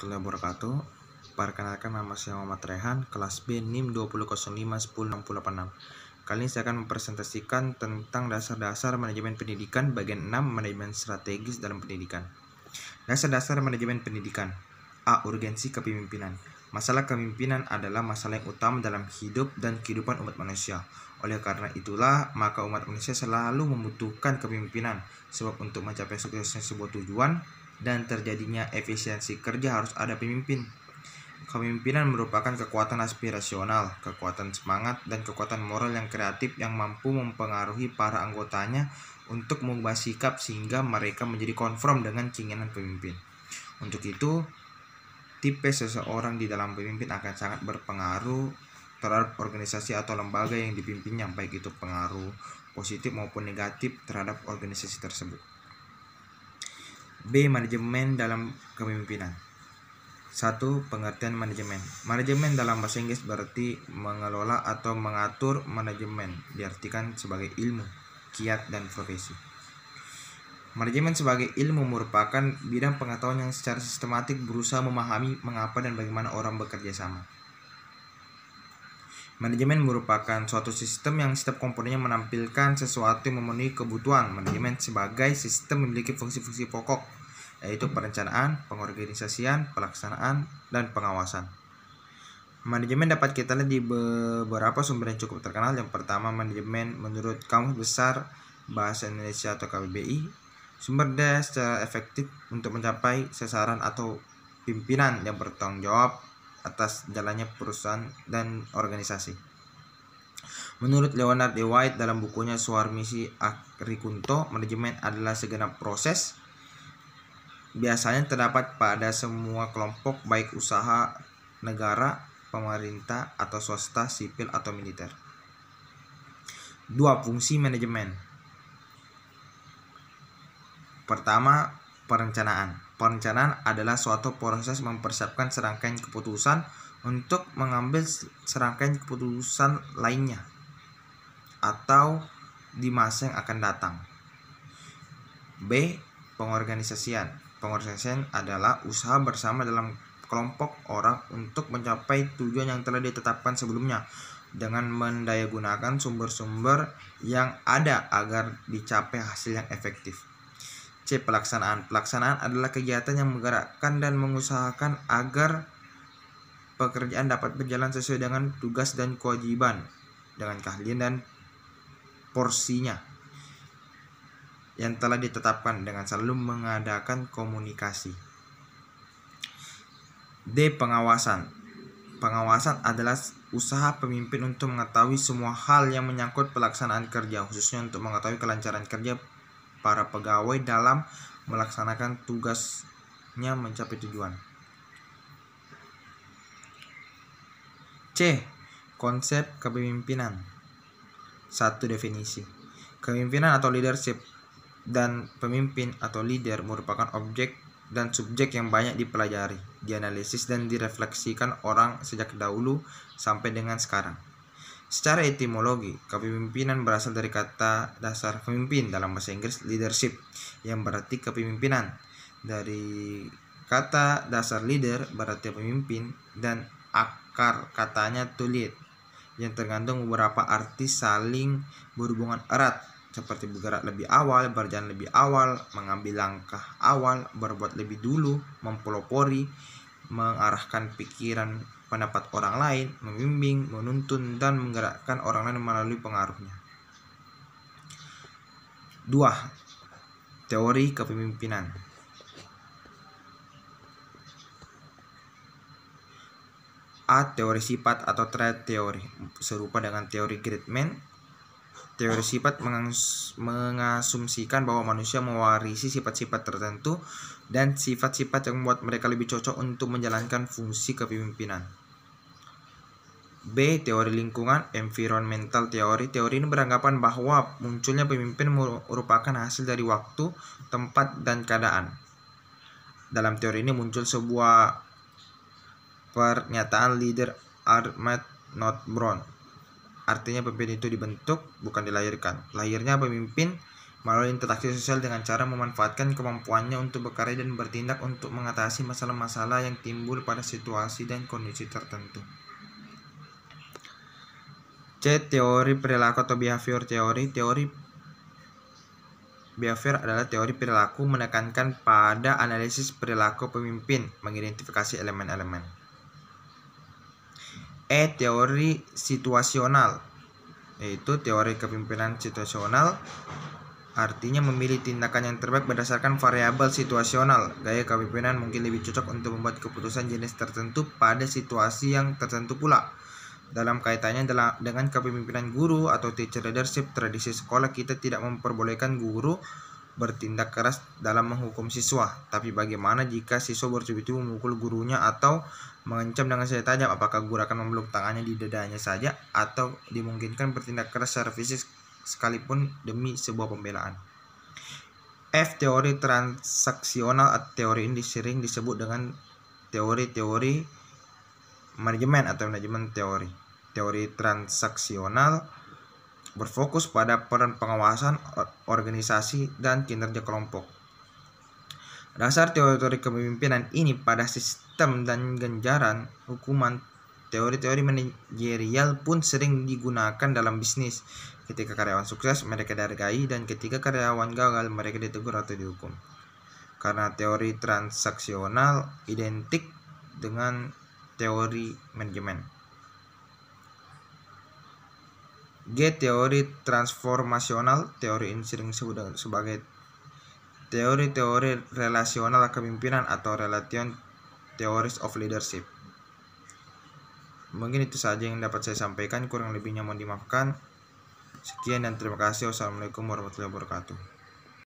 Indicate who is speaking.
Speaker 1: warahmatullahi wabarakatuh. Perkenalkan, nama saya Muhammad Rehan, kelas B NIM 2005106086. Kali ini saya akan mempresentasikan tentang dasar-dasar manajemen pendidikan bagian 6, manajemen strategis dalam pendidikan. Dasar-dasar manajemen pendidikan. A. Urgensi kepemimpinan. Masalah kepemimpinan adalah masalah yang utama dalam hidup dan kehidupan umat manusia. Oleh karena itulah, maka umat manusia selalu membutuhkan kepemimpinan, sebab untuk mencapai suksesnya sebuah tujuan dan terjadinya efisiensi kerja harus ada pemimpin. Kepemimpinan merupakan kekuatan aspirasional, kekuatan semangat, dan kekuatan moral yang kreatif yang mampu mempengaruhi para anggotanya untuk mengubah sikap sehingga mereka menjadi konform dengan keinginan pemimpin. Untuk itu, tipe seseorang di dalam pemimpin akan sangat berpengaruh terhadap organisasi atau lembaga yang dipimpinnya, baik itu pengaruh positif maupun negatif terhadap organisasi tersebut. B. Manajemen dalam kepemimpinan. 1. Pengertian manajemen. Manajemen dalam bahasa Inggris berarti mengelola atau mengatur. Manajemen diartikan sebagai ilmu, kiat, dan profesi. Manajemen sebagai ilmu merupakan bidang pengetahuan yang secara sistematik berusaha memahami mengapa dan bagaimana orang bekerja sama. Manajemen merupakan suatu sistem yang setiap komponennya menampilkan sesuatu yang memenuhi kebutuhan. Manajemen sebagai sistem memiliki fungsi-fungsi pokok, yaitu perencanaan, pengorganisasian, pelaksanaan, dan pengawasan. Manajemen dapat kita lihat di beberapa sumber yang cukup terkenal. Yang pertama, manajemen menurut Kamus Besar Bahasa Indonesia atau KBBI. Sumber daya secara efektif untuk mencapai sasaran atau pimpinan yang bertanggung jawab atas jalannya perusahaan dan organisasi. Menurut Leonard D. White dalam bukunya Suar Misi Agrikunto, manajemen adalah segenap proses biasanya terdapat pada semua kelompok, baik usaha, negara, pemerintah, atau swasta, sipil, atau militer. 2. Fungsi manajemen. Pertama, perencanaan. Perencanaan adalah suatu proses mempersiapkan serangkaian keputusan untuk mengambil serangkaian keputusan lainnya atau di masa yang akan datang. B. Pengorganisasian. Pengorganisasian adalah usaha bersama dalam kelompok orang untuk mencapai tujuan yang telah ditetapkan sebelumnya dengan mendayagunakan sumber-sumber yang ada agar dicapai hasil yang efektif. C. Pelaksanaan. Pelaksanaan adalah kegiatan yang menggerakkan dan mengusahakan agar pekerjaan dapat berjalan sesuai dengan tugas dan kewajiban, dengan keahlian dan porsinya yang telah ditetapkan, dengan selalu mengadakan komunikasi. D. Pengawasan. Pengawasan adalah usaha pemimpin untuk mengetahui semua hal yang menyangkut pelaksanaan kerja, khususnya untuk mengetahui kelancaran kerja para pegawai dalam melaksanakan tugasnya mencapai tujuan. C. Konsep kepemimpinan. 1. Definisi. Kepemimpinan atau leadership dan pemimpin atau leader merupakan objek dan subjek yang banyak dipelajari, dianalisis, dan direfleksikan orang sejak dahulu sampai dengan sekarang. Secara etimologi, kepemimpinan berasal dari kata dasar pemimpin dalam bahasa Inggris leadership, yang berarti kepemimpinan. Dari kata dasar leader berarti pemimpin, dan akar katanya to lead, yang tergantung beberapa arti saling berhubungan erat, seperti bergerak lebih awal, berjalan lebih awal, mengambil langkah awal, berbuat lebih dulu, mempelopori, mengarahkan pikiran pendapat orang lain, membimbing, menuntun, dan menggerakkan orang lain melalui pengaruhnya. 2. Teori kepemimpinan. A. Teori sifat atau trait teori, serupa dengan teori Gridman. Teori sifat mengasumsikan bahwa manusia mewarisi sifat-sifat tertentu dan sifat-sifat yang membuat mereka lebih cocok untuk menjalankan fungsi kepemimpinan. B. Teori lingkungan, environmental theory. Teori ini beranggapan bahwa munculnya pemimpin merupakan hasil dari waktu, tempat, dan keadaan. Dalam teori ini muncul sebuah pernyataan leader are made not born. Artinya pemimpin itu dibentuk, bukan dilahirkan. Lahirnya pemimpin melalui interaksi sosial dengan cara memanfaatkan kemampuannya untuk berkarya dan bertindak untuk mengatasi masalah-masalah yang timbul pada situasi dan kondisi tertentu. C. Teori perilaku atau behavior theory. Teori behavior adalah teori perilaku menekankan pada analisis perilaku pemimpin, mengidentifikasi elemen-elemen. E. Teori situasional, yaitu teori kepemimpinan situasional, artinya memilih tindakan yang terbaik berdasarkan variabel situasional. Gaya kepemimpinan mungkin lebih cocok untuk membuat keputusan jenis tertentu pada situasi yang tertentu pula. Dalam kaitannya dengan kepemimpinan guru atau teacher leadership, tradisi sekolah kita tidak memperbolehkan guru bertindak keras dalam menghukum siswa. Tapi bagaimana jika siswa bertubi-tubi memukul gurunya atau mengancam dengan senjata tajam? Apakah guru akan memeluk tangannya di dadanya saja atau dimungkinkan bertindak keras secara fisik sekalipun demi sebuah pembelaan? F. Teori transaksional. Teori ini sering disebut dengan teori-teori manajemen atau manajemen teori. Teori transaksional berfokus pada peran pengawasan organisasi dan kinerja kelompok. Dasar teori-teori kepemimpinan ini pada sistem dan ganjaran hukuman. Teori-teori manajerial pun sering digunakan dalam bisnis. Ketika karyawan sukses, mereka dihargai, dan ketika karyawan gagal, mereka ditegur atau dihukum. Karena teori transaksional identik dengan teori manajemen. G. Teori transformasional. Teori ini sering disebut sebagai teori-teori relasional kepemimpinan atau relation theories of leadership. Mungkin itu saja yang dapat saya sampaikan, kurang lebihnya mohon dimaafkan. Sekian dan terima kasih. Wassalamualaikum warahmatullahi wabarakatuh.